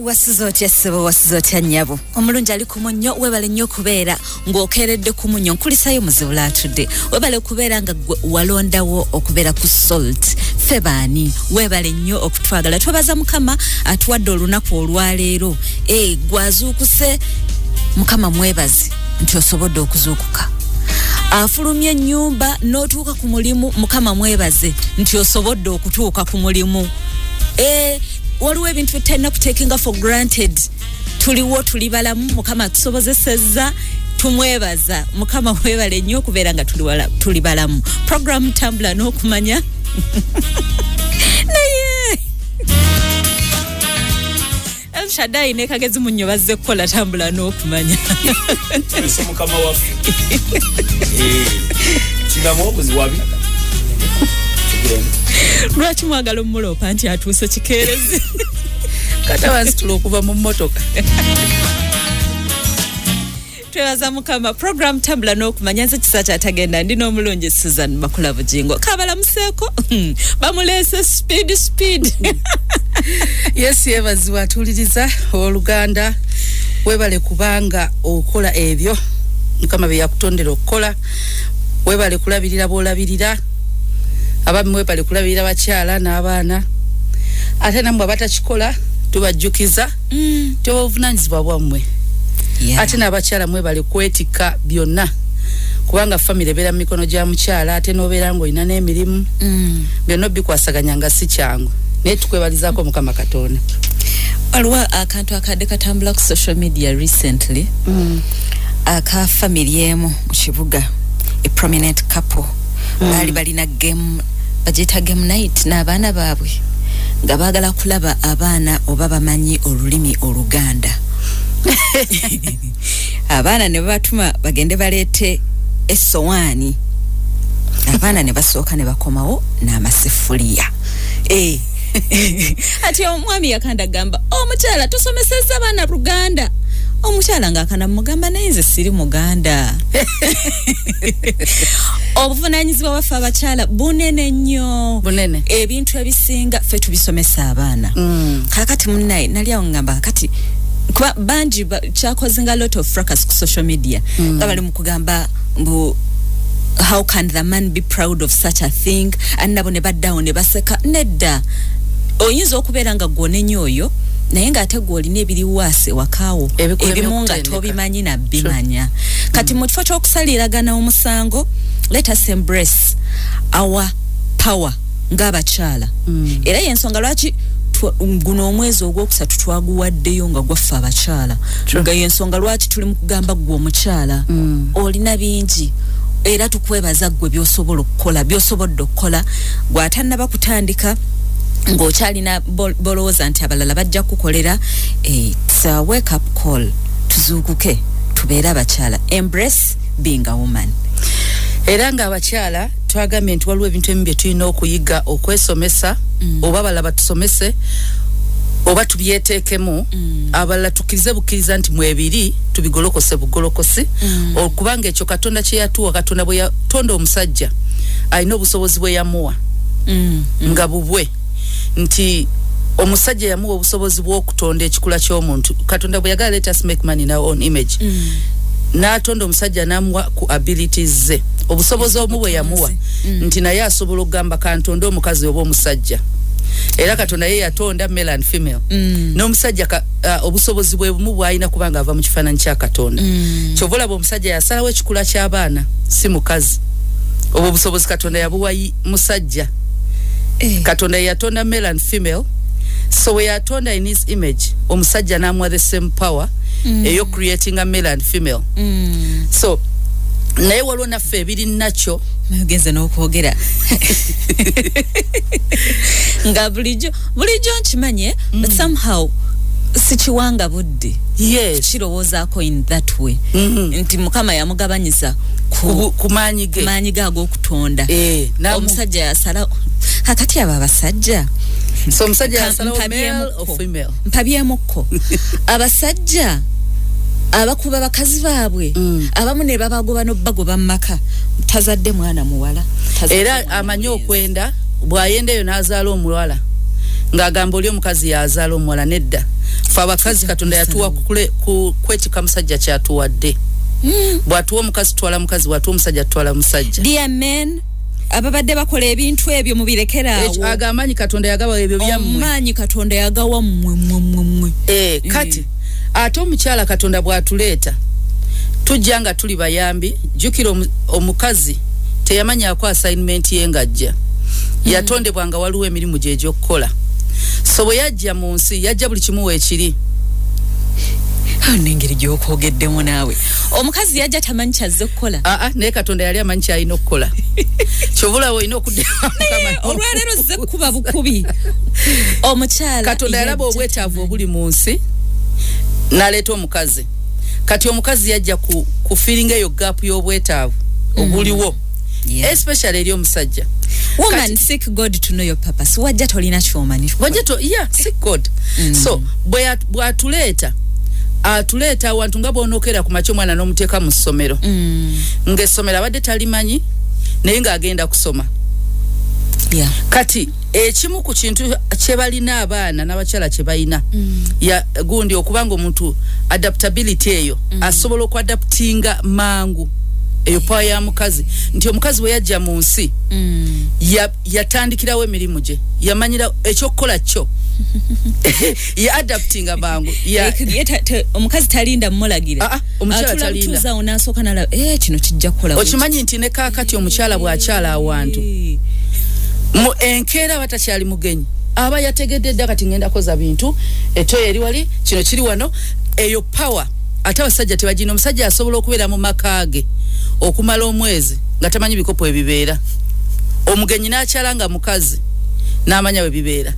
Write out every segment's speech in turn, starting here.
Wasizotya ssebo wasizotya nnyabo omulungi ali kumunyo webale nnyo kubeera ng'okeeredde ku munyo nkulisayo muzibu laatudde webale kubeera nga walondawo okubeera ku salt ffe baani webale nnyo okutwagala twebaza mukama atuwadde olunaku olwaleero gwazuukuse mukama mwebazi nti osobodde okuzuukuka afulumye ennyumba n'otuuka ku mulimu mukama mwebaze nti osobodde okutuuka ku mulimu waliwo ebintu bitalina kutekinga for granted tuliwo tulibalamu mukama tusobozesezza tumwebaza mukama webale nnyo okubeera nga tulibalamu program tambula n'okumanya naye Shaddai ne Kagezi munnyo bazze kukola tambula n'okumanya ese mukama waffe kinamu obuzi wabi lwaki mwagala omuloopa nti atuuse kikeerezi kata wansitula okuva mu mmotoka twebaza mukama program tambula n'okumanya nze kisa kyatagenda ndi n'omulungi Susan Makula Bujingo kabalamuseeko bamuleese speed yes yebazi watuliriza oluganda webale kubanga okola ebyo mukama bye yakutondera okukola webale kulabirira boolabirira abamu webale kulabirira bakyala n'abaana ate namwe abatakikola tubajjukiza tobuvunanyizibwa bwammwe ate n'abakyala mwebale kwetika byonna kubanga family ebeera mu mikono gya mukyala ate n'obeera ng'olina n'emirimu byonna bikwasaganya nga si kyangu naye tukwebalizaako mukama Katonda. Waliwo akantu akadde katambula ku social media recently aka family emu mu kibuga a prominent couple baali balina game bagiyita game night n'abaana baabwe nga baagala kulaba abaana oba bamanyi olulimi Oluganda abaana ne batuma bagende baleete essowaani abaana ne basooka ne bakomawo n'amasefuliya ati omwami yakanda gamba omukyala tusomesezza abaana Luganda omukyala ng'akana mugamba naye nze siri Muganda obuvunanyizibwa bwaffe abakyala bunene nnyo ebintu ebisinga ffe tubisomesa abaana kakati munnaye nali awo ngamba kakati kuba bangi kyakoze nga lot of fracas ku social media nga bali mu kugamba mbu how can the man be proud of such a thing annabo ne baddawo ne baseka nedda oyinza okubeera nga gwonenyo oyo naye ng'ate gw'olina ebiri waase wakaawo ebimu nga tobimanyi nabbimanya kati mu kifo ky'okusaliragana omusango let us embrace our power ng'abakyala era y'ensonga lwaki guno omwezi ogwokusatu twaguwaddeyo nga gwaffe abakyala nga y'ensonga lwaki tuli mu kugamba gwe omukyala olina bingi era tukwebaza gwe by'osobola okukola by'osobodde okukola gw'atannaba kutandika ng'okyalina bolowooza nti abalala bajja kukolera it's a wake up call tuzuukuke tubeere abakyala embrace being a woman era ng'abakyala twagambye nti waliwo ebintu ebimu bye tulina okuyiga okwesomesa oba balaba tusomese oba tubyeteekemu abalala tukkirize bukkiriza nti mwebiri tubigolokose bugolokosi okubanga ekyo Katonda kye yatuwa Katonda bwe yatonda omusajja alina obusobozi bwe yamuwa nga bubwe nti omusajja yamuwa obusobozi bw'okutonda ekikula ky'omuntu Katonda bwe yagala let us make man in our own image n'atonda omusajja n'amuwa ku abilities ze obusobozi omu bwe yamuwa nti naye asobola okugamba kantonda omukazi oba omusajja era Katonda ye yatonda male and female n'omusajja obusobozi bwe bumu bw'alina kubanga ava mu kifaananyi kya Katonda kyova olaba omusajja yasalawo ekikula ky'abaana si mukazi obwo obusobozi Katonda yabuwa musajja Katonda yatonda male and female so we yatonda in his image omusajja n'amuwa the same power eyo creating a male and female so naye waliwo naffe ebiri nakyo mugenze n'okwogera nga bulijjo nkimanye but somehow sikiwanga budde kirowoozaako in that way nti mukama yamugabanyiza ku maanyi ge ag'okutonda omusajja yasala kakati abo abasajja so omusajja yasalawo male or female mpabyemukko abasajja abakuba bakazi baabwe abamu ne babagoba n'obbagoba mu maka tazadde mwana muwala era amanyi okwenda bw'ayenda eyo n'azaala omuwala ng'agamba oli omukazi yazaala omuwala nedda fa abakazi katonda yatuwa kwetika musajja kyatuwadde bwatuwa omukazi twala mukazi bwatuwa omusajja twala musajja. Dear men ababadde bakola ebintu ebyo mubirekeraawo agamanyi katonda yagawa ebyo byammwe omanyi katonda yagawa mmwe kati ate omukyala katonda bwatuleeta tujja nga tuli bayambi jukira omukazi teyamanya ko assignment yengajja yatondebwa nga waliwo emirimu gye gy'okkola so bwe yajja mu nsi yajja buli kimu weekiri nengeri gy'okwogeddemu naawe omukazi yajja tamanyi kyazze okukola naye katonda yali amanyi kyalina okukola kyobulawo olina okuddamu olwaleero zze kuba bukubi omukyala katonda yalaba obwetaavu obuli mu nsi n'aleeta omukazi kati omukazi yajja ku feeling eyo gap y'obwetaavu obuliwo especially eri omusajja. Woman, seek God to know your purpose. Wajja tolina kyomanyi. Seek God. So bw'atuleeta atuleeta abantu nga bonokera ku macho mwana n'omuteeka mu ssomero ng'essomero abadde talimanyi naye ng'agenda kusoma. Kati ekimu ku kintu kye balina abaana n'abakyala kye balina gundi okubanga omuntu adaptability eyo asobola okuadaptinga mangu eyo pawa ya mukazi nti omukazi we yajja mu nsi yatandikirawo emirimu gye yamanyira ekyokukola kyo ya adaptinga mangu omukazi talinda mmulagira omukyala talinda tuza onasooka nalaba kino kijja kukola okimanyi nti ne kaakati omukyala bw'akyala awantu mu enkeera batakyali mugenyi aba yategedde dda kati ngenda koza bintu etoyo eri wali kino kiri wano eyo power ate abasajja tebagina omusajja asobola okubeera mu makaage okumala omwezi nga tamanyi bikopo ebibeera omugenyi n'akyala nga mukazi n'amanya we bibeera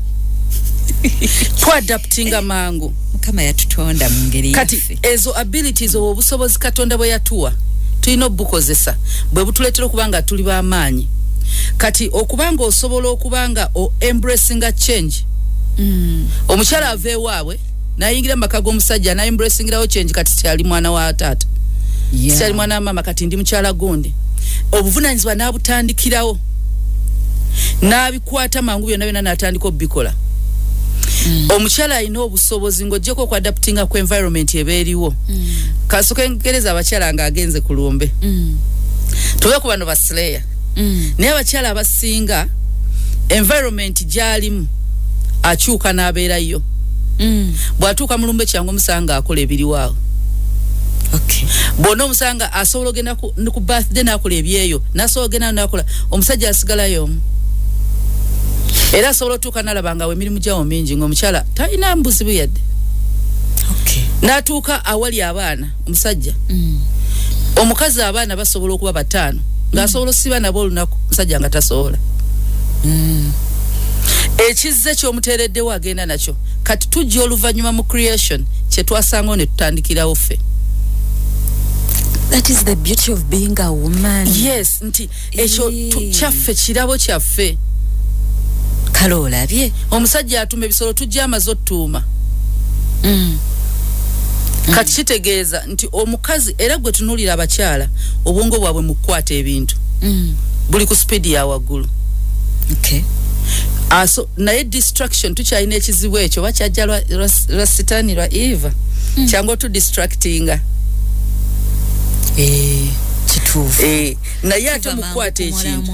twadaptinga mangu mukama yatutonda mu ngeri kati ezo abilities obusobozi katonda bwe yatuwa tulina obukozesa bwe butuleetera okubanga tuli b'amaanyi kati okubanga osobola okubanga embracing a change omukyala ava ewaabwe nayingira maka g'omusajja na embracingirawo change kati kyali mwana wa taata kyali mwana wa mama kati ndi mukyala gundi obuvunanyizibwa n'abutandikirawo n'abikwata mangu byonna byonna n'atandika obikola omukyala alina obusobozi ng'ojjeko okuadaptinga ku environment eba eriwo kasooka engereza abakyala ng'agenze ku lumbe tube ku bano basileya naye abakyala abasinga environment gyalimu akyuka n'abeerayo bw'atuuka mu lumbe kyangu omusanga akola ebiriwaawo bw'ona omusanga asobola ogenda ku birthday n'akola ebyeyo n'asobola ogenda n'akola omusajja asigalayo omu era asobola otuuka n'alaba nga emirimu gyawo mingi ng'omukyala talina mbuzibu yadde n'atuuka awali abaana omusajja omukazi abaana basobola okuba bataano ng'asobola osiba nabo olunaku omusajja nga tasobola ekizze ky'omuteereddewo agenda nakyo kati tujja oluvannyuma mu creation kye twasangawo ne tutandikirawo ffe. That is the beauty of being a woman. Yes, nti ekyo kyaffe kirabo kyaffe. Kale olabye omusajja atuma ebisolo tujja amaze ottuuma kati kitegeeza nti omukazi era gwe tunuulira abakyala obwongo bwabwe mu kukwata ebintu buli ku speed ya waggulu. Naye distraction tukyalina ekizibu ekyo bakyajja lwa sitaani lwa Eva kyangu otudistractinga kituufu naye ate mukwata ekintu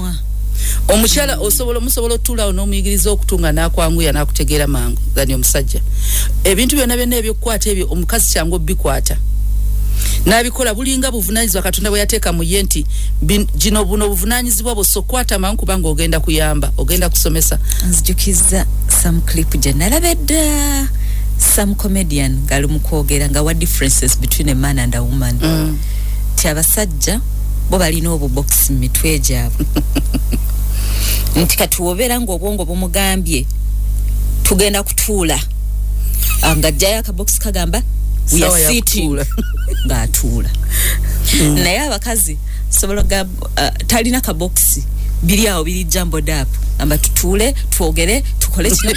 omukyala musobola otuulawo n'omuyigiriza okutunga n'akwanguya n'akutegeera mangu gani omusajja ebintu byonna byonna ebyokukwata ebyo omukazi kyangu obikwata n'abikola bulinga buvunaanyizibwa katonda bwe yateeka mu ye nti buno buvunaanyizibwa bwo so kwata mangu kubanga ogenda kuyamba ogenda kusomesa. Nzijukiza some clip gye nalaba edda some comedian ng'ali mu kwogera nga what differences between a man and a woman ti abasajja bo balina obubokisi mu mitwe gyabwe nti katuwobeera ng'obwongo bumugambye tugenda kutuula ng'ajjayo akabokisi kagamba we are sitting ng'atuula naye abakazi sobola talina kabokisi biri awo biri jumbled up amba tutuule twogere tukole kino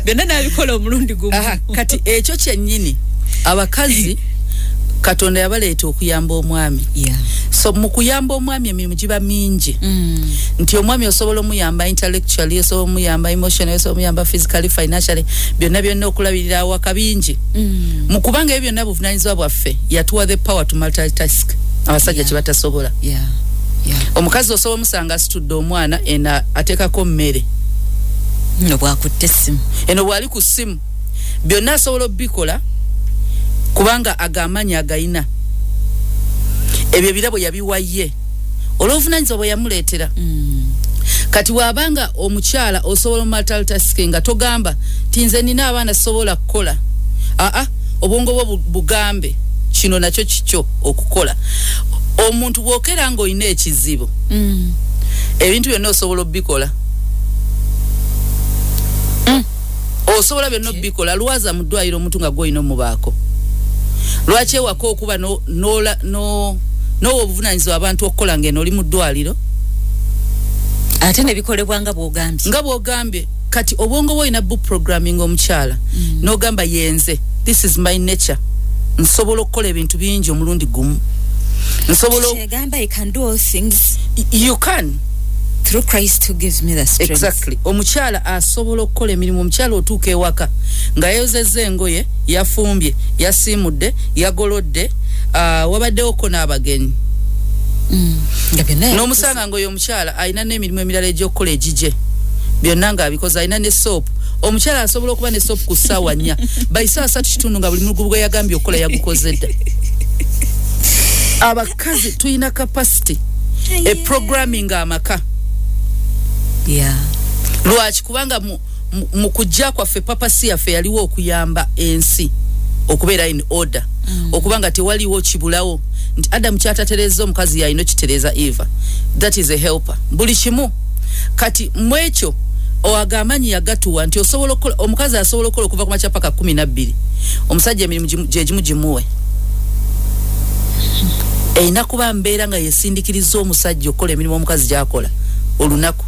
byonna n'abikola omulundi gumu kati ekyo kyennyini abakazi katonda yabaleeta okuyamba omwami So mukuyamba omwami emirimu giba mingi. Nti omwami osobola omuyamba intellectually, osobola omuyamba emotionally, osobola omuyamba physically, financially, byonna okulabirira awaka bingi. Mukubanga ebyo byonna buvunaanyizibwa bwaffe yatuwa the power to multitask. Abasajja kibatasobola. Omukazi osobola omusanga asitudde omwana ena ateekako mmere. Bwakutte essimu. Eno bwali ku ssimu. Byonna asobola obikola kubanga agamanyi agayina. Ebyo birabo yabiwaye. Olw'obuvunaanyizibwa bwe yamuleetera. Kati wabanga omukyala osobola multitasking nga togamba tinze nina abaana sobola kukola. Obwongo bwo bugambe kino nakyo kikyo okukola. Omuntu bwokera ngo oyina ekizibu. Ebintu byonna osobola obikola. Osobola byonna obikola lwaza mu ddwaliro omuntu nga gw'olina omubaako. Lwaki ewaka okuba n'obuvunaanyizibwa abantu okukola ng'eno oli mu ddwaliro? Ate ne bikolebwa nga bw'ogambye. Kati obwongo bwo olina book programming omukyala. N'ogamba yenze. This is my nature. Nsobola okukola ebintu bingi omulundi gumu. I can do all things. You can. Through Christ who gives me the strength. Exactly. Omukyala asobola okukola emirimu. Omukyala otuuka ewaka nga yayozezza engoye, yafumbye, yasiimudde, yagolodde, wabaddewoko n'abagenyi. N'omusanga ngoyo omukyala alina n'emirimu emirala egy'okukola egije. Byonna ng'abikoze, alina ne soap. Omukyala asobola okuba ne soap ku ssaawa 4. By ssaawa 3 nga buli mugugu gwe yagambye okukola yagukoze dda. Abakazi tuyina capacity e programming amaka. Lwaki kubanga mu kujja kwaffe papasi yaffe yaliwo okuyamba ensi okubeera in order. Okubanga tewaliwo kibulawo nti Adam kyatatereza omukazi yalina kitereza Eva. That is a helper. Buli kimu kati mwekyo oagamanyi yagatuwa nti osobola omukazi asobola okukola okuva ku makya paka 12. Omusajja emirimu gye gimu gimuwe. Eina kuba mbeera nga yesindikiriza omusajja okukola emirimu omukazi gy'akola olunaku.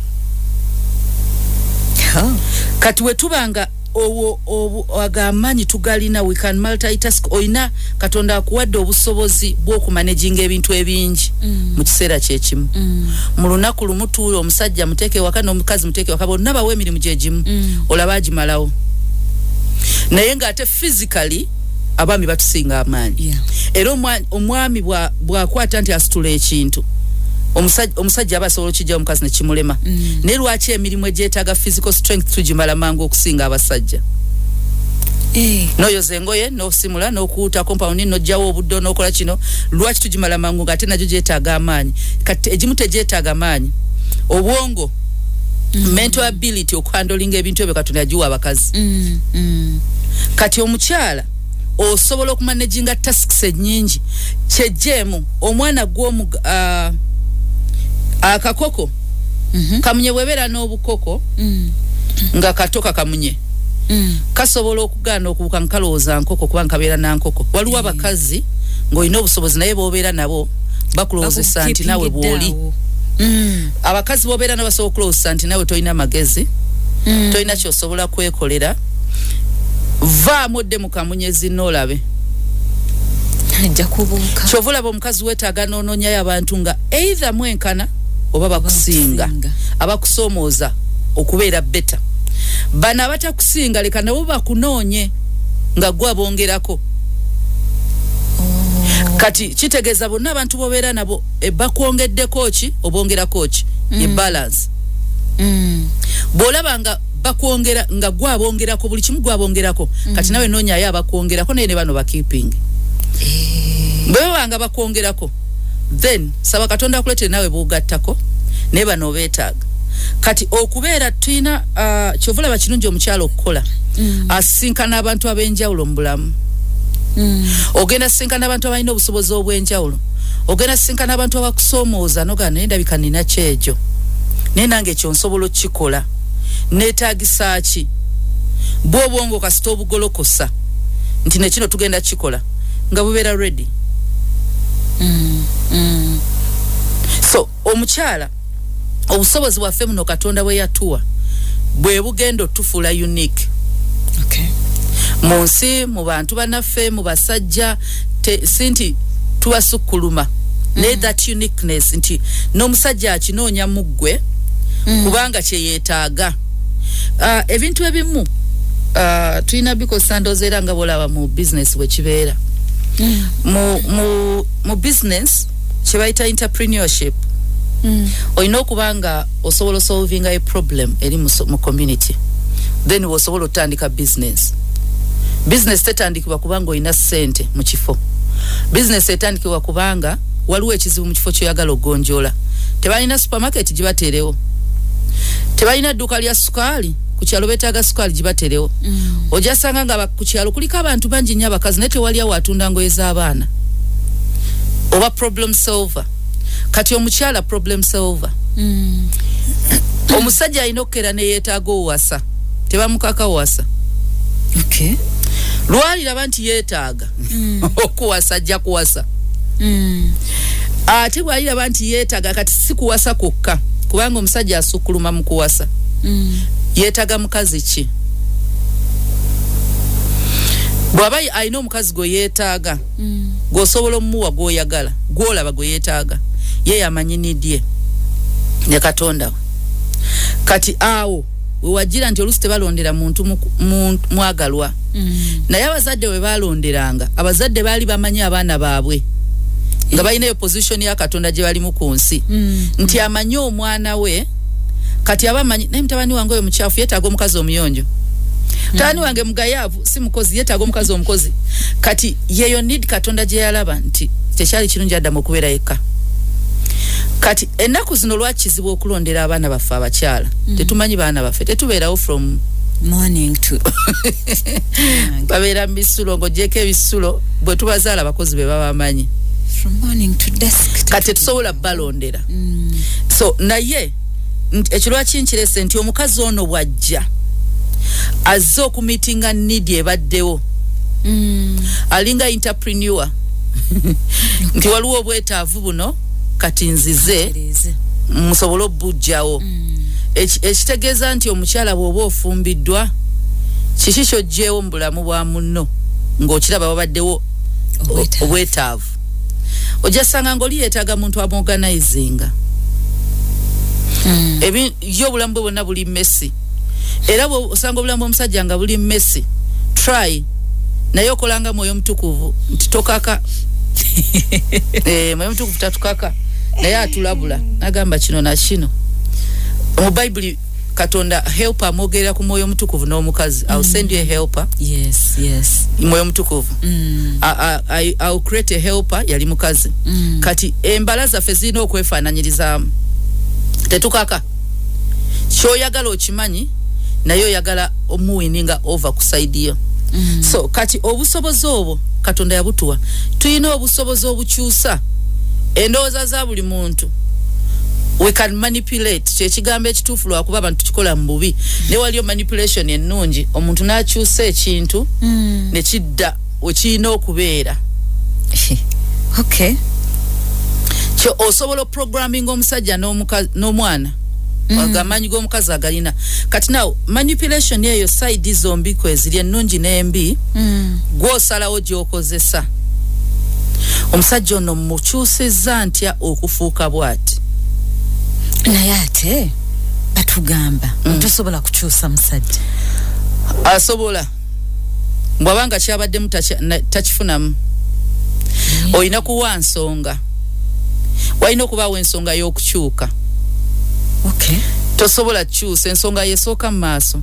Kati wetubanga agamanyi tugalina, we can multitask. Oina Katonda akuwadde obusobozi bw'okumanaginga ebintu ebingi mu kiseera kyekimu. Mu lunaku lumu tuula omusajja muteeke waka n'omukazi muteeke waka bonna bawe emirimu gye gimu olaba agimalawo. Naye ng'ate physically abaami batusinga amaanyi. Era omwami bw'akwata nti asitula ekintu omusajja aba asobola okijja omukazi ne kimulema. Naye lwaki emirimu egyetaaga physical strength tugimala mangu okusinga abasajja? Noyoza engoye, n'osimula, n'okuuta compound, n'ojjawo obuddo, n'okola kino. Lwaki tugimala mangu ng'ate nagyo gyetaaga amaanyi? Kati egimu tegyetaaga amaanyi. Obwongo, mental ability okuhandlinga ebintu ebyo Katonda yagiwa abakazi. Kati omukyala osobola okumanaginga tasks ennyingi. Kyejjeemu omwana gw'omu akakoko kamunye bwebeera n'obukoko nga katoka kamunye kasobola okugaana okubuka nkalowooza nkoko kuba nkabeera na nkoko. Waliwo abakazi ng'olina obusobozi naye boobeera nabo bakulowoozesa nti nawe bw'oli. Abakazi boobeera nabo basobola okulowoozesa nti nawe tolina magezi, tolina kyosobola kwekolera. Vaamu odde mu kamunyezi n'olabe. Ajja kubuuka. Kyovulaba omukazi weetaaga n'onoonyayo abantu nga either mwenkana oba bakusinga, abakusoomooza okubeera beta. Bano abatakusinga leka nabo bakunoonye nga gwe abongerako. Kati kitegeeza bonna abantu bobeera nabo bakwongeddeko ki obongerako ki ye balance. Bw'olaba nga bakwongera nga gwe abongerako buli kimu gwe abongerako kati nawe noonyayo abakwongerako naye ne bano bakeeping. Bwe wanga bakwongerako then saba Katonda akuletere nawe bugattako ne bano beetaaga. Kati okubeera tuyina kyovulaba kirungi omukyalo okukola asinkana abantu ab'enjawulo mu bulamu. Ogenda sinkana abantu abalina obusobozi obw'enjawulo. Ogenda sinkana abantu abakusoomooza nogana naye ndabika nina kyejo naye nange ekyo nsobola okukikola. Neetaagisa ki? Bw'obwongo kasita obugolokosa nti nekino tugenda kikola nga bubeera ready. So omukyala obusobozi bwaffe muno Katonda bwe yatuwa bwe bugenda otufuula unique. Mu nsi, mu bantu bannaffe, mu basajja sinti tubasukkuluma ne that uniqueness nti n'omusajja akinoonya muggwe kubanga kye yeetaaga ebintu ebimu tulina because sandoze era nga bolaba mu business bwe kibeera mu business kye bayita entrepreneurship olina okubanga osobola solving a problem eri mu community then osobola otandika business tetandikibwa kubanga olina ssente mu kifo business etandikibwa kubanga waliwo ekizibu mu kifo kyoyagala ogonjola tebalina supermarket gibaterewo tebalina dduuka lya sukaali ku kyalo beetaaga sukaali gibaterewo ojasanga nga ku kyalo kuliko abantu bangi nnyo abakazi naye tewali awo atunda ngoye z'abaana oba problem solver kati omukyala problem solver omusajja alina okukera ne yeetaaga owasa tebamukaka wasa okay lwali laba nti yeetaaga okuwasa ajja kuwasa ate bwali laba nti yeetaaga kati si kuwasa kokka kubanga omusajja asukkuluma mu kuwasa yeetaaga mukazi ki bw'aba alina omukazi gwe yeetaaga gw'osobola omuwa gw'oyagala gw'olaba gwe yeetaaga ye yamanyi nidye ne Katonda we kati awo wewajira nti olusi tebalondera muntu mwagalwa naye abazadde we balonderanga abazadde baali bamanyi abaana baabwe nga balinayo position ya Katonda gye balimu ku nsi nti amanyi omwana we kati abamanyi naye mutabani wange oyo mukyafu yeetaaga omukazi omuyonjo mutabani wange mugayaavu si mukozi yeetaaga omukazi omukozi kati yeyo need Katonda gye yalaba nti tekyali kirungi addamu okubeera yekka kati ennaku zino lwaki kizibu okulondera abaana baffe abakyala tetumanyi baana baffe tetubeerawo from morning to babeera mu bisulo ng'ogyeko ebisulo bwe tubazaala abakozi be babamanyi from morning to dusk kati tetusobola balondera so naye ekirwaki nkirese nti omukazi ono bwajja azze okumitinga nidi ebaddewo alinga entrepreneur nti waliwo obwetaavu buno kati nzize musobola obujjawo ekitegeeza nti omukyala bw'oba ofumbiddwa kiki ky'oggyewo mu bulamu bwa munno ng'okiraba babaddewo obwetaavu ojasanga ng'oli yeetaaga muntu amorganizinga yo obulamu bwe bwonna buli mmesi era osanga obulamu bw'omusajja nga buli mmesi try naye okolanga mwoyo mutukuvu nti tokaka mwoyo mutukuvu tatukaka naye atulabula nagamba kino na kino mu Bible Katonda helper amwogerera ku mwoyo mutukuvu n'omukazi I'll send you a helper yes mwoyo mutukuvu I'll create a helper yali mukazi kati embala zaffe zirina okwefaananyirizaamu tetukaka kyoyagala okimanyi naye oyagala omuwininga over ku side yo so kati obusobozi obwo Katonda yabutuwa tuyina obusobozi obukyusa endowooza za buli muntu we can manipulate kyekigambo ekituufu lwakuba abantu tukikola mu bubi ne waliyo manipulation ennungi omuntu n'akyusa ekintu ne kidda wekirina okubeera okay kyo osobola programming omusajja n'omwana agamanyi g'omukazi agalina kati nawo manipulation eyo side zombi kweziri ennungi n'embi gw'osalawo gy'okozesa omusajja ono mukyusizza ntya okufuuka bw'ati naye ate batugamba tosobola kukyusa musajja asobola bw'abanga kyabaddemu takifunamu olina kuwa nsonga walina okubaawo ensonga y'okukyuka okay tosobola kukyusa ensonga yesooka mu maaso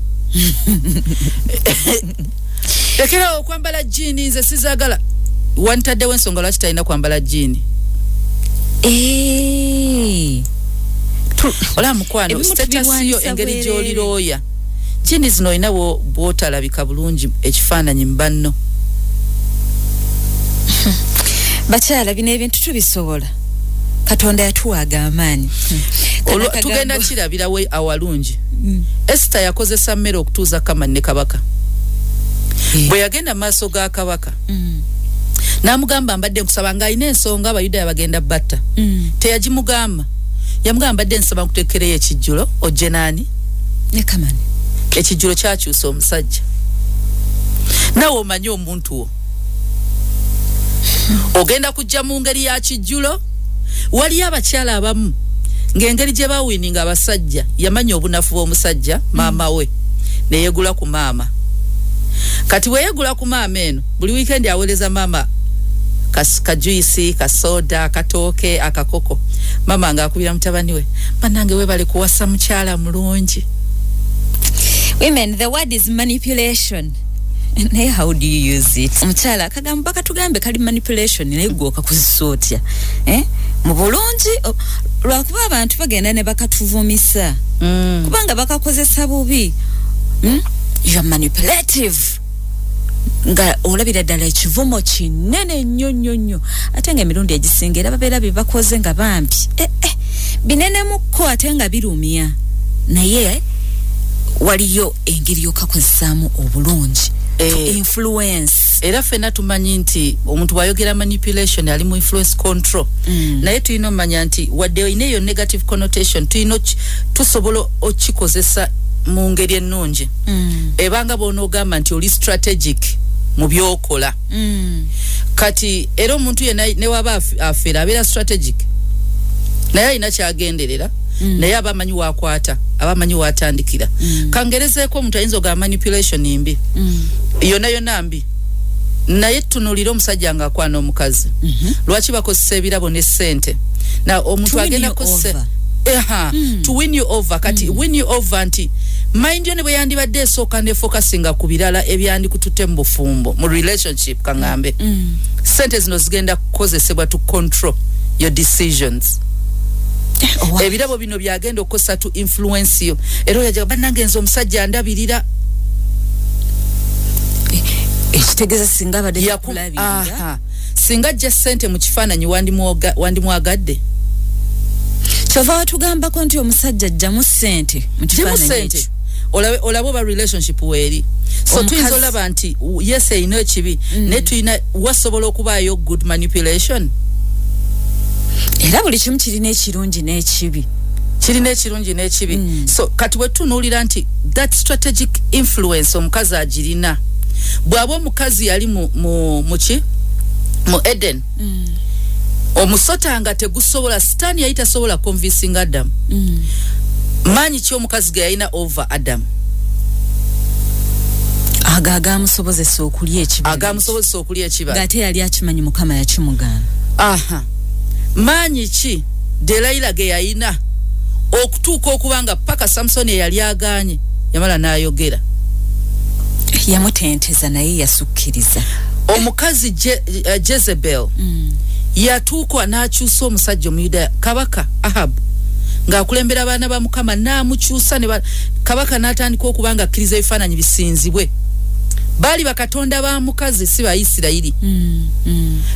lekera okwambala jiini nze sizaagala wantaddewo ensonga lwaki talina kwambala jiini ola mukwano status yo engeri gy'olirooya jiini zino olinawo bw'otalabika bulungi ekifaananyi mu banno bakyala bino ebintu tubisobola Katonda yatuwaga amaanyi tugenda kirabirawe awalungi Esther yakozesa mmere okutuuza Kamani ne Kabaka bwe yagenda maaso ga Kabaka n'amugamba mbadde nkusaba ng'alina ensonga Abayudaaya bagenda batta teyagimugamba yamugamba mbadde nsaba nkuteekereyo ekijjulo ojje naani ne Kamani ekijjulo kyakyusa omusajja nawe omanyi omuntu wo ogenda kujja mu ngeri ya kijjulo wali abakyala abamu ngengeri gye bawininga abasajja yamanya obunafu bw'omusajja maama we neyegula ku maama kati weyegula ku maama eno buli weekend aweleza maama kajuisi kasoda katooke akakoko maama nga akubira mutabani we banange we bali kuwasa mukyala mulungi. Women, the word is manipulation. And how do you use it? Omukyala kagamba katugambe kali manipulation naye gwoka kuzisotya mu bulungi lwakuba abantu bagenda ne bakatuvumisa kubanga bakakozesa bubi. You are manipulative nga olabira ddala ekivumo kinene nnyo ate nga emirundi egisinga era babeera bibakoze nga bambi binene mukko ate nga birumya naye waliyo engeri yokakozesaamu obulungi to influence. Era fena tumanyi nti omuntu wayogera manipulation ali mu influence control naye tulina omanya nti wadde ineyo negative connotation tulina tusobola okikozesa mu ngeri ennungi ebanga bonoogamba nti oli strategic mu byokola kati era omuntu ye ne waba afeera abeera strategic naye alina kyagenderera naye abamanyi wakwata abamanyi watandikira kangerezeeko omuntu ayinza ogamba manipulation mbi yonna mbi naye tunulira omusajja nga akwana omukazi lwaki bakozesa ebirabo ne ssente na omuntu agenda kozesa to win you over kati win you over nti mind you ne bwe yandibadde esooka ne focusinga ku birala ebyandi kututte mu bufumbo mu relationship kangambe ssente zino zigenda kukozesebwa to control your decisions. Ebirabo bino byagenda okukosa to influence you era yajaga banange nzo omusajja andabirira ekitegeza singa bade yakulabirira singa je ssente mu kifaananyi wandimwagadde kyova watugamba ko nti omusajja ajjamu ssente mu kifaananyi olabo ba relationship weeri so tuyinza olaba nti yes ino ekibi ne tuyina wasobola okubaayo good manipulation. Era buli kimu kirina ekirungi n'ekibi so kati wetunuulira nti that strategic influence omukazi agirina bw'aba omukazi yali mu Eden omusota nga tegusobola sitaani yali tasobola convincing Adam maanyi ki omukazi ge yalina over Adam agamusobozesa okulya ekibi ng'ate yali akimanyi Mukama yakimugaana. Maanyi ki Delilah ge yalina okutuuka okubanga paka Samson yali agaanye yamala n'ayogera yamutenteza naye yasukkiriza. Omukazi Jezebel yatuukwa n'akyusa omusajja Omuyuda kabaka Ahab ng'akulembera abaana ba Mukama n'amukyusa kabaka n'atandika okubanga akkiriza ebifaananyi bisinzibwe baali bakatonda ba mukazi si ba Isirayiri.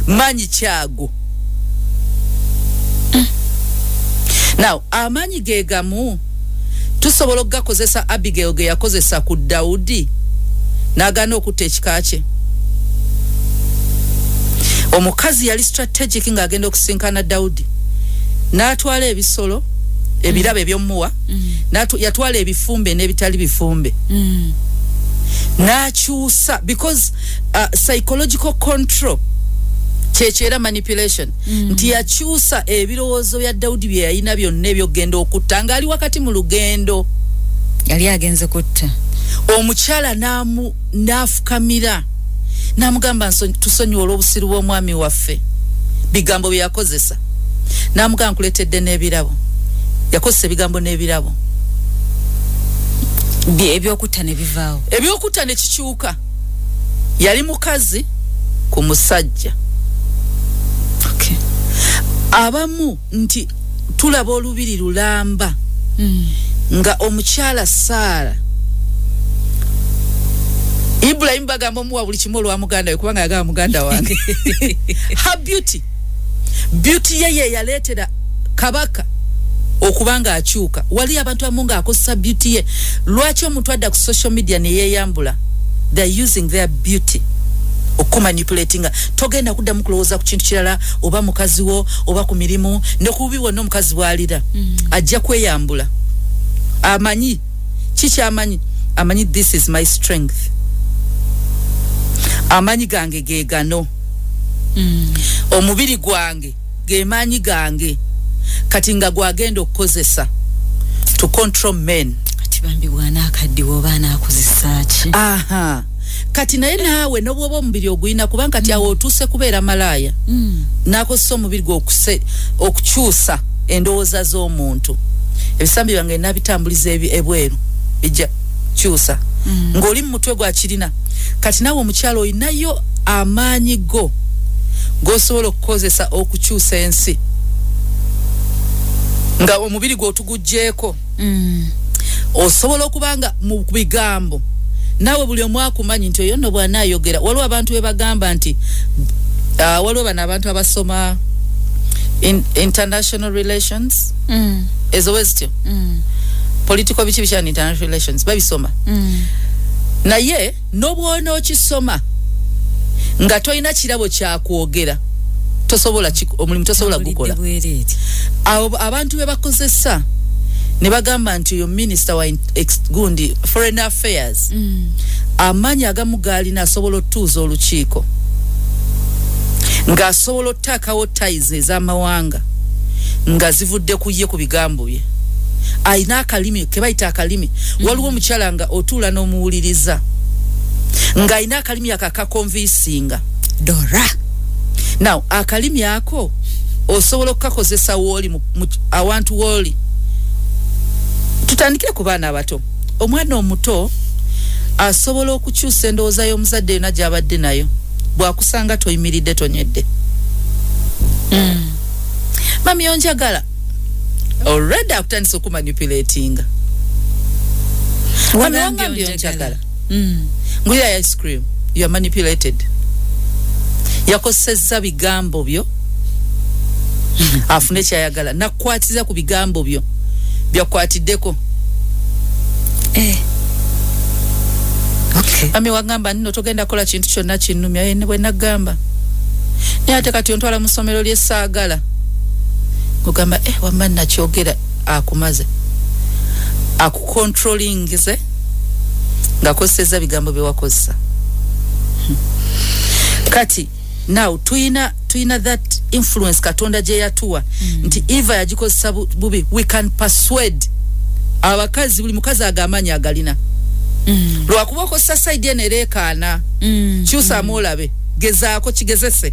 Maanyi kyago now amanyi gegamu tusobola okugakozesa Abigail ge yakozesa ku Daudi n'agaana okutta ekika kye. Omukazi yali strategic ng'agenda okusinkana Daudi n'atwala ebisolo ebirabo eby'omuwa yatwala ebifumbe n'ebitali bifumbe n'akyusa because psychological control kyekyeera manipulation nti yakyusa ebirowoozo bya Daudi bye yalina byonna ebyogenda okutta ng'ali wakati mu lugendo yali agenze kutta omukyala n'afukamira n'amugamba tusonyiwa olw'obusiru bw'omwami waffe bigambo bye yakozesa n'amugamba nkuleetedde n'ebirabo yakozesa ebigambo n'ebirabo ebyokutta ne bivaawo ebyokutta ne kikyuka yali mukazi ku musajja. Abamu nti tulaba olubiri lulamba nga omukyala Saara Ibrahim bagamba omuwa buli kimu olwa muganda we kubanga yagamba muganda wange her beauty ye yaleetera kabaka okubanga akyuka wali abantu amunga akosa beauty ye lwaki omuntu adda ku social media ne yeeyambula they're using their beauty okumanipulatinga togenda kuddamu kulowooza ku kintu kirala oba mukazi wo oba ku mirimu ne kubi wonna omukazi bw'alira ajja kweyambula amanyi kikyamanyi amanyi this is my strength amanyi gange gegano omubiri gwange gemanyi gange kati nga gwagenda okukozesa to control men kati bambi bwana akaddiwo baana akuzisaaki aha kati naye naawe n'obwoba omubiri oguyina kubanga kati awo otuuse kubeera malaya n'akozesa omubiri gwe okukyusa endowooza z'omuntu ebisambi byange nabitambuliza ebweru bijja kyusa ng'oli mu mutwe gwa kirina kati naawe omukyalo oyinayo amaanyi go g'osobola okukozesa okukyusa ensi nga omubiri gwe otugugjeeko osobola okubanga mu bigambo naawe buli omu akumanyi nti oyo nno bw'anaayogera waliwo abantu be bagamba nti waliwo bano abantu abasoma international relations ezo wezityo political biki bikyana international relations babisoma naye n'obwona okisoma nga toyina kirabo kyakwogera tosobola omulimu tosobola gukola abantu be bakozesa ne bagamba nti oyo minister wa gundi foreign affairs amaanyi agamu gaalina asobola otuuza olukiiko ng'asobola ottaakawo ties ez'amawanga nga zivudde ku ye ku bigambo bye ayina akalimi ke bayita akalimi waliwo omukyala nga otuula n'omuwuliriza ng'ayina akalimi akakakonvisinga dora now akalimi ako osobola okukakozesa wooli awantu wooli tutandikire ku baana abato omwana omuto asobola okukyusa endowooza y'omuzadde yonna gy'abadde nayo bw'akusanga toyimiridde tonyedde mami onjagala already akutandisa okumanipulatinga mami wangambye onjagala ngulira ice cream you are manipulated yakosezza bigambo byo afune kyayagala nakukwatiza ku bigambo byo byakwatiddeko okay mami wangamba nino togenda kola kintu kyonna kinnumya yene bwe nagamba naye ate kati ontwala mu ssomero ly'essaagala kugamba wamani nakyogera akumaze akucontrollingize ng'akozeseza bigambo bye wakozesa kati now tuina that influence katonda gye yatuwa nti Eva yagikozesa bubi we can persuade abakazi buli mukazi agamanyi agalina lwakuba okozesa side eno ereekaana kyusa amulabe gezaako kigezese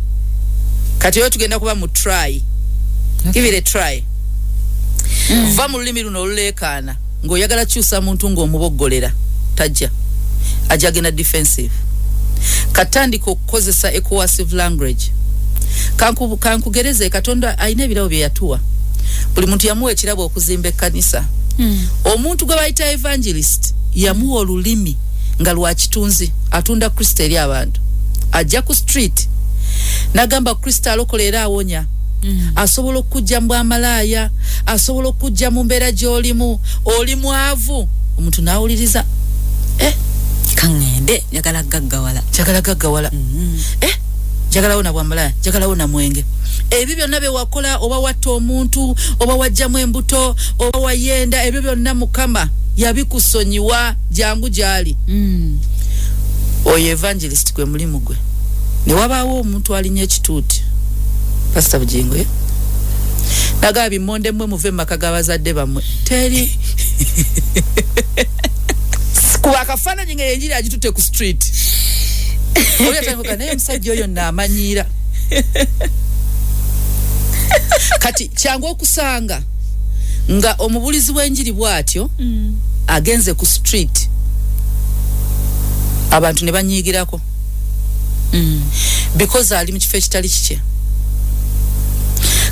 kati oyo tugenda kuba mu try give it a try va mu lulimi luno oluleekaana ng'oyagala kyusa muntu ng'omuboggolera tajja ajja genda defensive katandika okukozesa a coercive language kankugereze katonda ayina ebirabo bye yatuwa buli muntu yamuwa ekirabo okuzimba ekkanisa omuntu gwe bayita evangelist yamuwa olulimi nga lwa kitunzi atunda Kristo eri abantu ajja ku street nagamba Kristo alokola era awonya asobola okujja mu bwamalaaya asobola okujja mu mbeera gy'olimu oli mwavu omuntu n'awuliriza kangende njagala gaggawala njagalawo na bwamalaaya njagalawo na mwenge ebyo byonna bye wakola oba watta omuntu oba wajjamu embuto oba wayenda ebyo byonna Mukama yabikusonyiwa jangu gyali oyo evangelist gwe mulimu gwe ne wabaawo omuntu alinnya ekituuti Pastor Bujingo naga bimonde mmwe muve maka g'abazadde bammwe teri kuba akafaananyi nga enjiri agitutte ku street oyo atangoga naye omusajja oyo naamanyiira kati kyangu okusanga nga omubulizi w'enjiri bw'atyo agenze ku street abantu ne banyiigirako because ali mu kifo ekitali kikye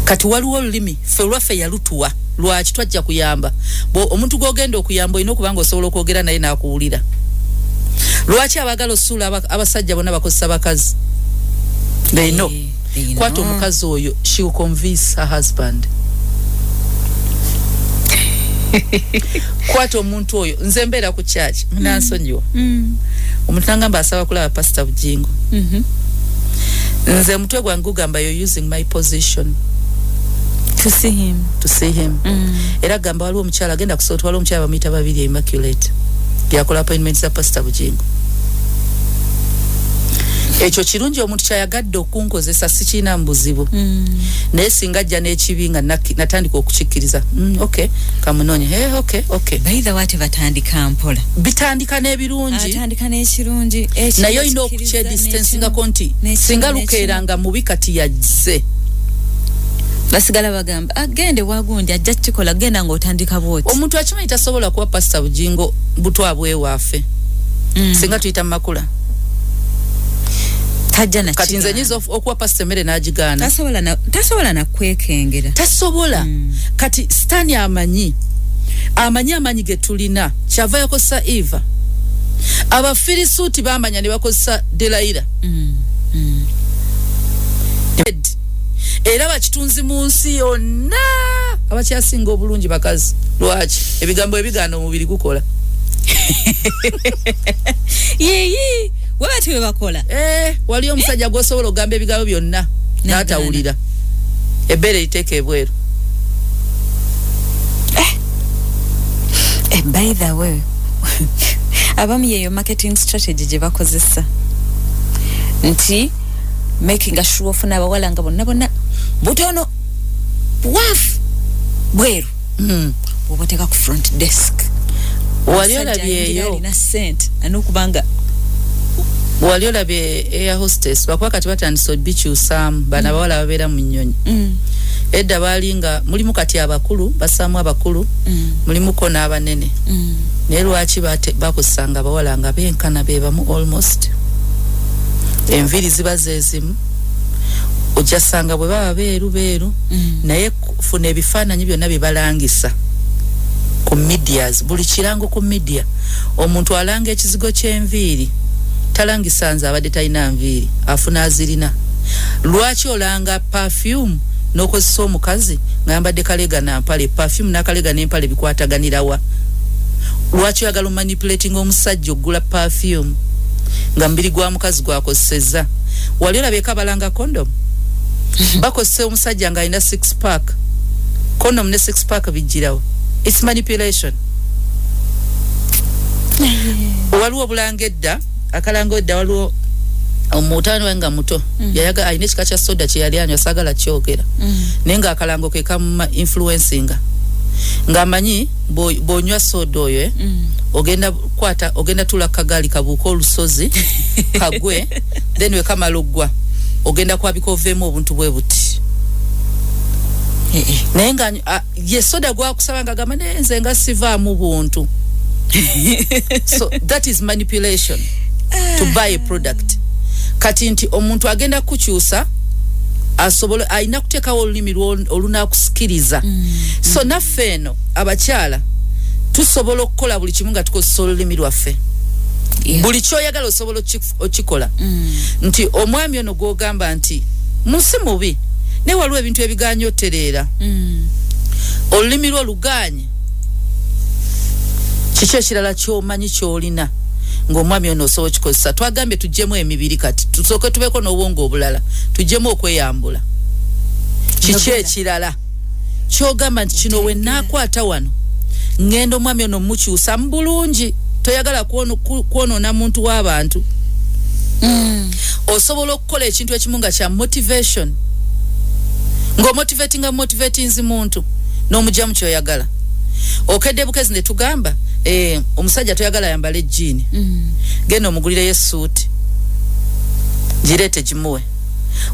kati waliwo olulimi ffe lwaffe yalutuwa lwaki twajja kuyamba omuntu gw'ogenda okuyamba olina okuba nga osobola okwogera naye n'akuwulira lwaki abagala osuula abasajja bonna bakozesa bakazi they know kwata omukazi oyo she will convince her husband kwata omuntu oyo nze mbeera ku church munansonyiwa omuntu nangamba asaba kulaba Pastor Bujingo nze omutwe gwange gugamba you're using my position to see him era gamba waliwo omukyala agenda kusooka waliwo omukyala bamuyita babiri Immaculate yakola appointment za Pastor Bujingo ekyo kirungi omuntu kyayagadde okunkozesa sikina mbuzibu naye singa ajja n'ekibinga natandika okukikkiriza okay kamunonye okay baitha wati batandika mpola bitandika n'ebirungi atandika n'ekirungi naye olina okukye distancinga konti singa lukeeranga mubi kati yajze basigala bagamba agende wagundi ajja kikola genda ng'otandika bwoti omuntu akimanyi tasobola kuba pastor bujingo butwabwe waafe singa tuyita makula tajana kati nze nyizo okuwa pastor mere najigana tasobola na kwekengera tasobola kati stani amanyi getulina kyava yakosa Eva aba Filisuti bamanya ne bakosa Delaila era bakitunzi mu nsi yonna abakyasinga obulungi bakazi lwaki ebigambo ebigana omubiri gukola yeyi wabati we bakola wali omusajja gwosobola ogamba ebigambo byonna n'atawulira ebbere liteeka ebweru by the way abamu yeyo marketing strategy gye bakozesa nti making sure ofuna abawala nga bonna butono wafu bweru obateka ku front desk wali olabyeyo na sent anokubanga wali olabye air hostess bakwa kati batandise bikyusamu bana bawala babeera mu nnyonyi edda balinga mulimu kati abakulu basaamu abakulu mulimu ko n'abanene naye lwaki bakusanga bawala nga benkana bebamu almost enviri ziba zezimu ojasanga bwe baba beeru naye funa ebifaananyi byonna bye balangisa ku medias buli kirango ku media omuntu alanga ekizigo ky'enviiri talangisa nze abadde talina nviiri afuna azirina lwaki olanga perfume n'okozesa omukazi ngayambadde kalega nampale perfume n'akalega n'empale bikwataganirawa lwaki oyagala manipulating omusajja ogula perfume nga mbiri gwa mukazi gwakozeseza wali olabyeeko abalanga condom bakozesa omusajja nga alina 6 pack condom ne 6 pack bijjirawo it's manipulation waliwo obulanga edda akalanga edda waliwo omutano wenga muto yayaga alina ekika kya soda kye yali anywa sagala kyogera naye nga akalango ke kamuma influencinga ng'amanyi bonywa soda oyo ogenda tula kagali kabuuka olusozi kagwe then we kamala oggwa ogenda kwabika oveemu obuntu bwe buti naye nga ye soda gwakusaba nga gamba nenze nga sivaamu buntu so that is manipulation to buy a product kati nti omuntu agenda kukyusa asobola alina kuteekawo olulimi olunakusikiriza so naffe eno abakyala tusobola okukola buli kimu nga tukozesa olulimi lwaffe buli kyoyagala osobola okikola nti omwami ono gwogamba nti munsi mubi naye waliwo ebintu ebiganya otereera olulimi lwo luganye kiki ekirala kyomanyi kyolina ng'omwami ono osobola kikozesa twagambye tujjemu emibiri kati tusooke tubeeko n'obwongo obulala tujjemu okweyambula kiki ekirala kyogamba nti kino we naakwata wano ngendo omwami ono mukyusa mu bulungi toyagala kwonoona muntu w'abantu osobola okukola ekintu ekimu nga kya motivation ng'omotivatinzi muntu n'omugyamu kyoyagala okedde bukezi ne tugamba omusajja toyagala yambale jean genda omugulireyo essuuti gireete gimuwe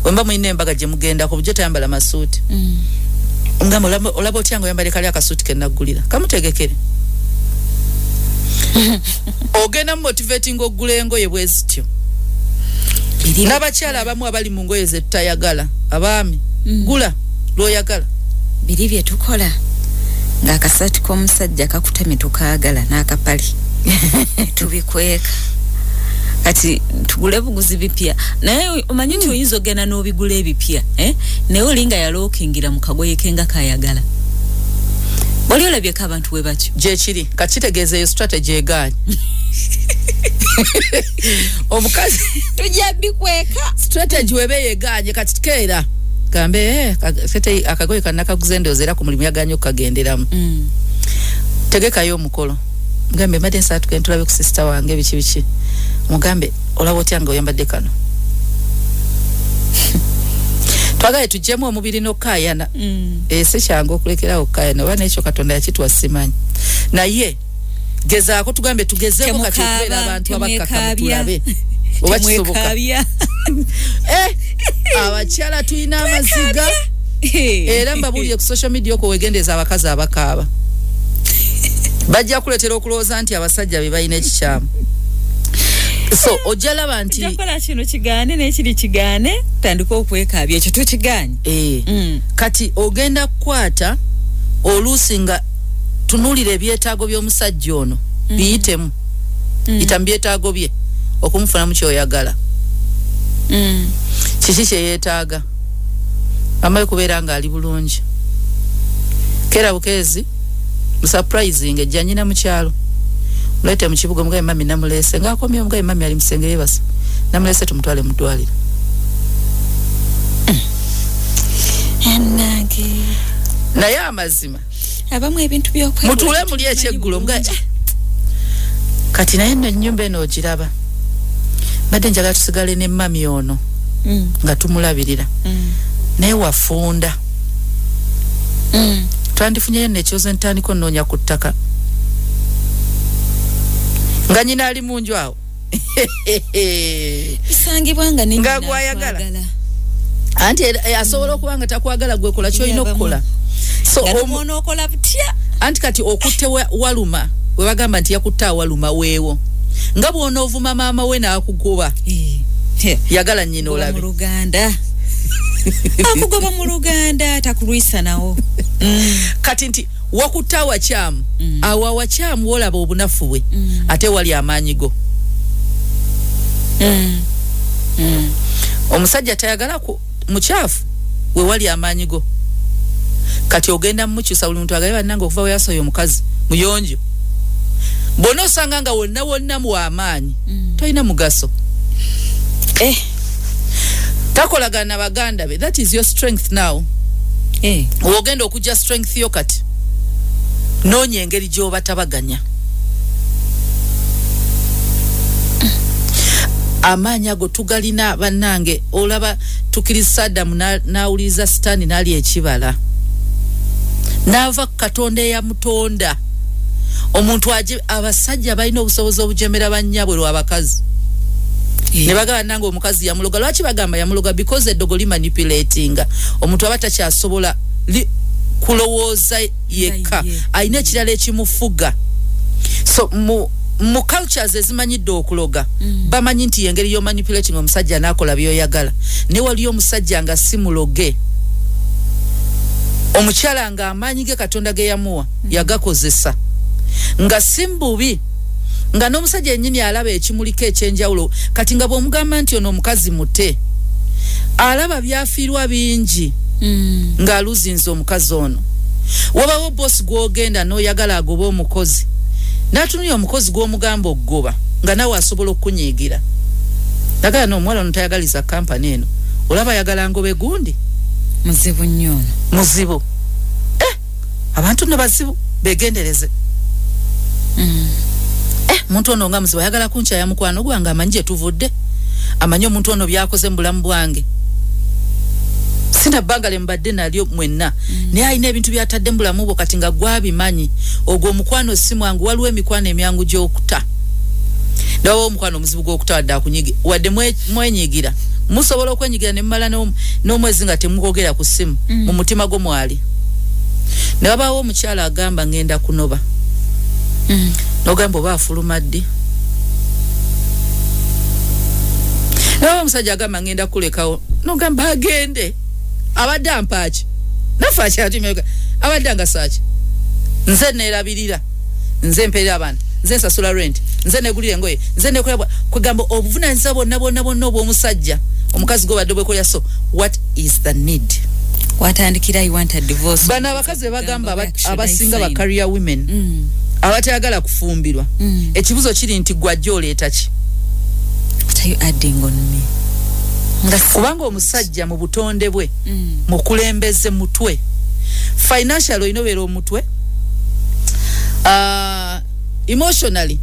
wemba muyina embaga gye mugendako bujjo tayambala masuuti ngamba olaba otya nga oyambale kali akasuuti ke naggulira kamutegekere ogenda motivating okugula engoye bwe zityo n'abakyala abamu abali mu ngoye ze tutayagala abaami gula lw'oyagala biri bye tukola ng'akasaati k'omusajja kakutamye tukaagala n'akapali tubikweka kati tugule buguzi bipya naye omanyi nti oyinza ogenda n'obigula ebipya naye olinga yalookingira mu kagoye kenga kayagala wali olabyeko abantu bwe batyo gyekiri kati kitegeeza eyo strategy egaanye omukazi tujja bikweka strategy webe yegaanye kati tukeera gambe fete akagoye kanakaguze ndoze era ku mulimu yaganye okagenderamu tegekayo omukolo mugambe mbadde nsatu kentulabe ku sister wange biki mugambe olaba otya nga oyambadde kano twagaye tujjemu omubiri n'okkaayana ese kyangu okulekerawo okkaayana oba n'ekyo katonda yakitwa simanyi naye gezaako tugambe tugezeeko kati okubeera abantu abakkakkamu tulabe oba kisoboka abakyala tulina amaziga era mbabuulire ku social media okwo wegendeza abakazi abakaaba bajja kuletera okulowooza nti abasajja be balina ekikyamu so ojalaba nti jakola kino kigaane n'ekiri kigaane tandika okwekaabya ekyo tukiganye kati ogenda kukwata oluusi nga tunulira ebyetaago by'omusajja ono biyitemu yitamu byetaago bye okumufuna mu kyoyagala kiki kye yeetaaga amaye kubeera nga ali bulungi kera bukeezi surprising ejja nyina mu kyalo mulete mu kibuga mugaye mami namulese ngaakomye omugaye mami ali musenge yebasa namulese tumutwale mu ddwaliro ennange naye amazima abamu ebintu by'okwegula mutuule muli ekyeggulo mugaye kati naye nno ennyumba eno ogiraba badde njagala tusigale ne mami ono nga tumulabirira naye wafunda twandifunyeyo nekyoze ntandiko nnoonya ku ttaka nga nyina ali mu nju awo bisangibwa nga ne nga gwayagala anti asobola okuba nga takwagala gwekola kyolina okukola so okola butya anti kati okutte waluma we bagamba nti yakutte awaluma weewo nga bw'onoovuma maama we n'akugoba yagala nnyina olabe mu Luganda akugoba mu Luganda takulwisa nawo kati nti wakutte awakyamu awo awakyamu wolaba obunafu bwe ate wali amaanyigo omusajja tayagala mukyafu we wali amaanyigo kati ogenda mukyusa buli muntu agaye bannanga okuva weyasoya omukazi muyonjo bona osanga nga wonna mu amaanyi tolina mugaso takolagana baganda be that is your strength now ogenda okujja strength yo kati noonya engeri gy'oba tabaganya amaanyi ago tugalina bannange olaba tukiriza Sadamu n'awuliriza Sitaani n'ali ekibala n'ava ku Katonda eyamutonda omuntu abasajja balina obusobozi obujemera bannyabwe lw'abakazi ne bagamba nange omukazi yamuloga lwaki bagamba yamuloga because eddogo limanipulatinga omuntu aba takyasobola kulowooza yekka ayina ekirala ekimufuga so mu cultures ezimanyidde okuloga bamanyi nti engeri y'omanipulating omusajja n'akola byoyagala ne waliyo omusajja nga si muloge omukyala nga amaanyi ge Katonda ge yamuwa yagakozesa nga si mbubi nga n'omusajja ennyini alaba ekimuliko ekyenjawulo kati nga bw'omugamba nti ono omukazi mute alaba byafiirwa bingi ng'aluzinze omukazi ono wabawo bosi gw'ogenda n'oyagala agoba omukozi n'atunulya omukozi gw'omugamba okugoba nga nawe asobola okukunyiigira nagala n'omuwala ono tayagaliza kampani eno olaba ayagala ngobe gundi muzibu nnyo ono muzibu abantu nno bazibu begendereze muntu ono nga muzibu ayagala kunkyaya mukwano gwange amanyi gye tuvudde amanyi omuntu ono byakoze mu bulamu bwange sina bbanga mbadde nalyo mwenna naye alina ebintu byatadde mu bulamu bwo kati nga gwabimanyi ogwo omukwano si mwangu waliwo emikwano emyangu gy'okuta nawo omukwano omuzibu gw'okuta wadde akunyige wadde mwenyigira musobola okwenyigira ne mmala n'omwezi nga temwogera ku ssimu mu mutima gwo mwali ne wabaawo omukyala agamba ngenda kunoba n'ogamba oba afuluma ddi nawe omusajja agamba ngenda kulekawo n'ogamba agende abadde ampaaki nafe akyatumye abadde angasaaki nze neerabirira nze mpeera abaana nze nsasula rent nze negulira engoye nze nekola kwegamba obuvunaanyizibwa bonna obw'omusajja omukazi gwe badde bwekolya so what is the need watandikira you want a divorce bano abakazi bagamba abasinga ba career women abatayagala kufumbirwa ekibuzo kiri nti gwajja oleeta ki what are you adding on me kubanga omusajja mu butonde bwe mukulembeze mutwe financial oyinobeera omutwe emotionally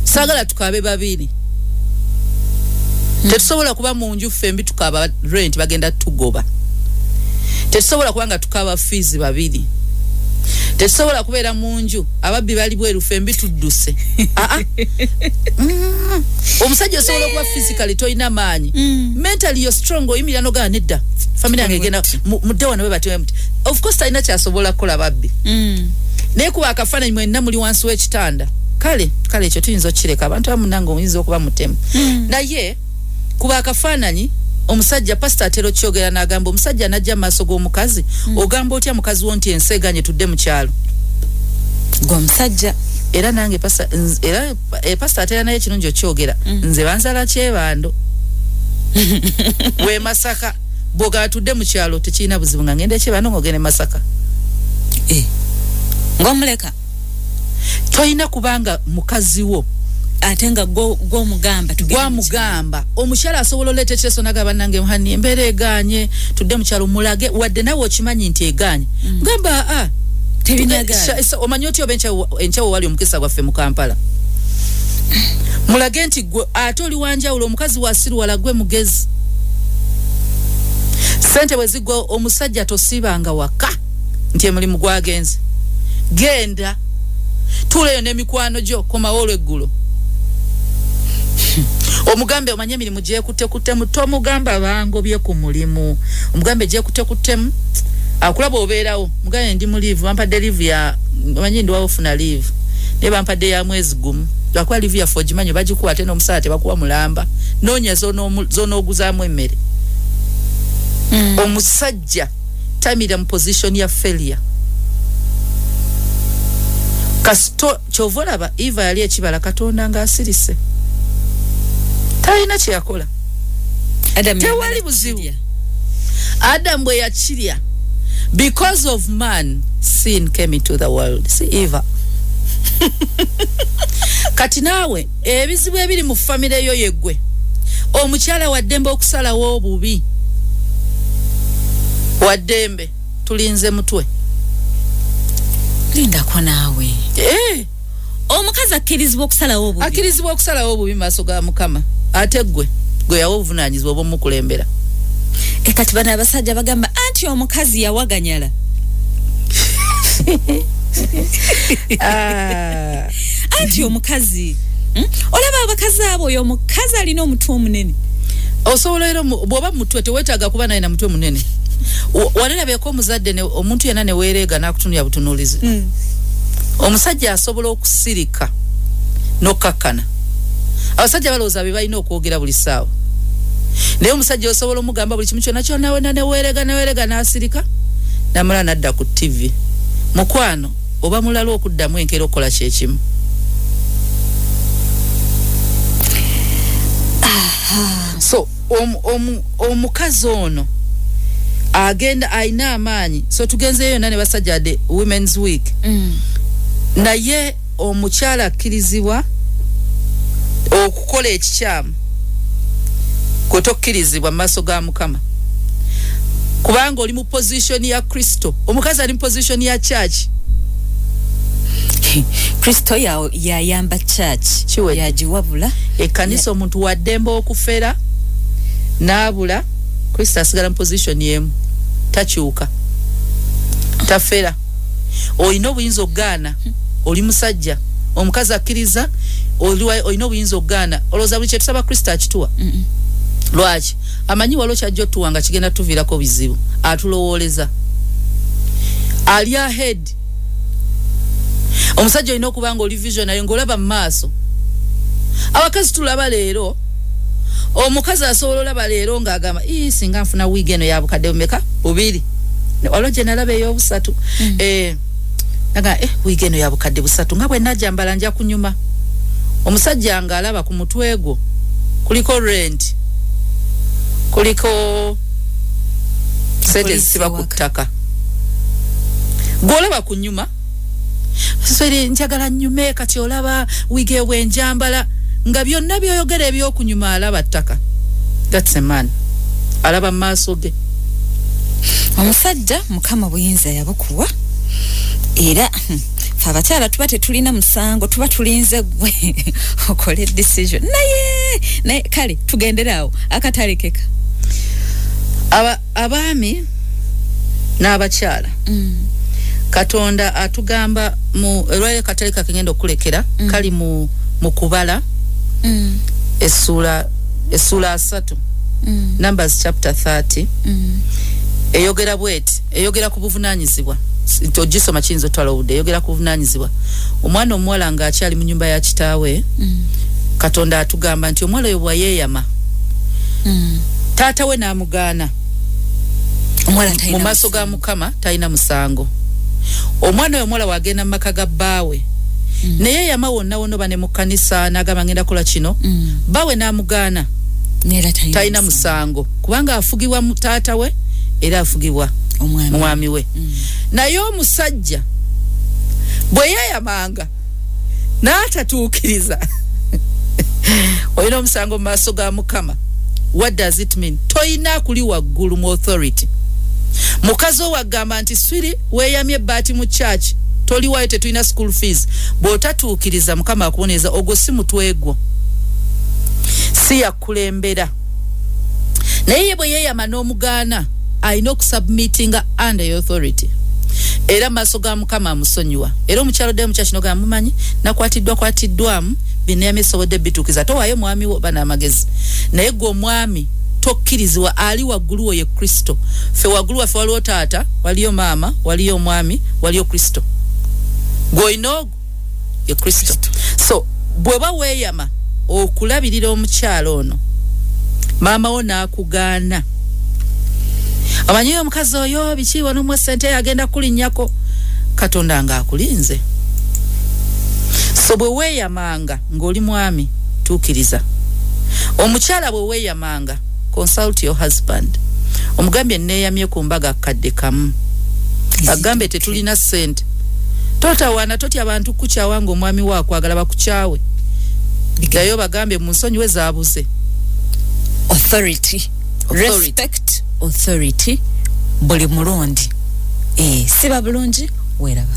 sagala tukabe babiri tetusobola kuba mu nju fembi tukaba rent bagenda tugoba tesobola kubanga tukaba fees babiri tesobola kubeera munju ababbi bali bweru fembi tudduse omusajja osobola kuba physically toyina maanyi mentally you're strong oyimira no ganedda family yange gena mudewa nawe batwe of course talina kyasobola kukola babbi naye kuba akafaananyi mwenna muli wansi w'ekitanda kale ekyo tuyinza okireka abantu abamunanga oyinza okuba mutemu naye kuba akafaananyi omusajja pastor atero kyogera n'agamba omusajja najja maaso g'omukazi ogamba otya mukazi wo nti enseganye tudde mu kyalo g'omusajja era nange pastor atera naye kirungi okyogera nze banzala kyebando we Masaka boga tudde mu kyalo tekirina buzibu nga ngende kyebando ngogene Masaka ng'omuleka toyina kubanga mukazi wo atenga go mugamba tugwa mugamba omushala asobola olete cheso nagaba nange mhani mbere eganye tudde mu kyalo mulage wadde nawo okimanyi nti eganye ngamba tebinaga omanyoti enchawo wali omukisa gwaffe mu Kampala mulage nti atoli wanja ulo omukazi wasiru walagwe mugezi sente wezigwa omusajja tosibanga waka nti emulimu gwagenze genda tuleyo n'emikwano gyo komawolo eggulo omugambe omanye emirimu gyekutte muto omugamba bangobye ku mulimu omugambe gyekutte akulaba obeerawo mugambe ndi mu leave bampadde leave ya omanyi ndi wafuna leave ne bampadde ya mwezi gumu lwakuba leave ya fogimanyo bagikuwa ate n'omusala tebakuwa mulamba noonya zonooguzaamu emmere omusajja tamira mu position ya failure kasito chovolaba Eva yali ekibala Katonda nga asirise talina kye yakola tewali buzibu Adam bwe yakirya because of man sin came into the world see Eva kati naawe ebizibu ebiri mu family yo yeggwe omukyala waddembe okusalawo obubi waddembe tulinze mutwe linda ko naawe omukazi akkirizibwa okusalawo obubi maaso ga Mukama ate gwe yawo obuvunaanyizibwa obw'omukulembera kati bano abasajja bagamba anti omukazi yawaganyala anti omukazi olaba abakazi abo oyo omukazi alina omutwe omunene osobola era bw'oba mutwe teweetaaga kuba naye na mutwe munene walerabyeko omuzadde omuntu yenna ne weereega n'akutunulya butunuulizi omusajja asobola okusirika n'okkakkana abasajja balowooza be balina okwogera buli ssaawa naye omusajja osobola omugamba buli kimu kyonna kyonna wena ne weereega n'asirika namala n'adda ku TV mukwano oba mulala okuddamu enkeera okukola kyekimu so omukazi ono agenda aina amaanyi so tugenzeyo nane basajja de women's week naye omukyala akkirizibwa okukola ekikyamu kotokkirizibwa maaso ga Mukama kubanga oli mu position ya Kristo omukazi ali mu position ya church Kristo yayamba church yagiwabula ekkanisa omuntu waddembe okufera n'abula Kristo asigala mu position yemu takyuka tafera olina obuyinza okugaana oli musajja omukazi akkiriza olina obuyinza okugaana olowooza buli kyetusaba Kristo akituwa lwaki amanyi waliwo kyajja otuwa nga kigenda tuviirako bizibu atulowooleza ali ahead omusajja olina okuba nga oli visionary ng'olaba mu maaso abakazi tulaba leero omukazi asobola olaba leero ng'agamba singa nfuna wiigi eno ya bukadde bumeka bubiri waliwo gye nalaba ey'obusatu naga wiigi eno ya bukadde busatu nga bwe najjambala nja kunyuma omusajja ng'alaba ku mutwe gwo kuliko rent kuliko sente zisiba ku ttaka gw'olaba ku nyuma sori njagala nyume kati olaba wiigi ewe njambala nga byonna byoyogera ebyokunyuma alaba ttaka that's a man alaba maaso ge omusajja Mukama buyinza yabukuwa era fe abakyala tuba tetulina musango tuba tulinze gwe okole decision naye kale tugenderaawo akatalekeka abaami n'abakyala Katonda atugamba mu lwaye katali kakengendo kulekera kali mu kubala essula 3 Numbers chapter 30 eyogera bweti eyogera ku buvunanyizibwa tojisoma kinzo twalawude eyogera ku buvunanyizibwa omwana omuwala nga akyali mu nyumba ya kitaawe Katonda atugamba nti omwala oyo bwayeyama taata we n'amugaana mu maaso ga Mukama talina musango omwana oyo omwala wagenda mu maka ga bbaawe naye yama wonna wono bane mu kkanisa n'agamba ngenda kola kino bbaawe n'amugaana talina musango kubanga afugibwa mu taata we era afugibwa mwami we naye omusajja bwe yeyamanga n'atatuukiriza olina omusango mu maaso ga Mukama. What does it mean? Toyina kuli waggulu mu authority. Mukazi owagamba nti swiri weyamye baati mu church toli wayo tetulina school fees bw'otatuukiriza Mukama akuboneza ogwo si mutwegwo si yakulembera naye ye bwe yeyama n'omugaana alina okusubmitinga under your authority era maaso ga Mukama amusonyiwa era omukyalo dde mukyaki no gamumanyi nakwatiddwamu bineyamye sobodde bituukiza towaayo mwami wo bana amagezi naye gwe omwami tokkirizibwa ali waggulu wo ye Kristo fe waggulu waffe waliwo taata waliyo maama waliyo omwami waliyo Kristo gwoyinoogo ye Kristo so bweba weeyama okulabirira omukyalo ono maama wo n'akugaana amanyi omukazi oyo biki wano sente agenda kulinnyako Katonda nga akulinze so bwe weeyamanga ng'oli mwami tuukiriza omukyala bwe weeyamanga consult your husband omugambye neeyamye ku mbaga kadde kamu agambe tetulina sente totawaana totya abantu kukyawa nga omwami waakwagala bakukyawe gayo bagambe mu nsonyiwe zaabuze authority respect authority buli mulundi siba bulungi weeraba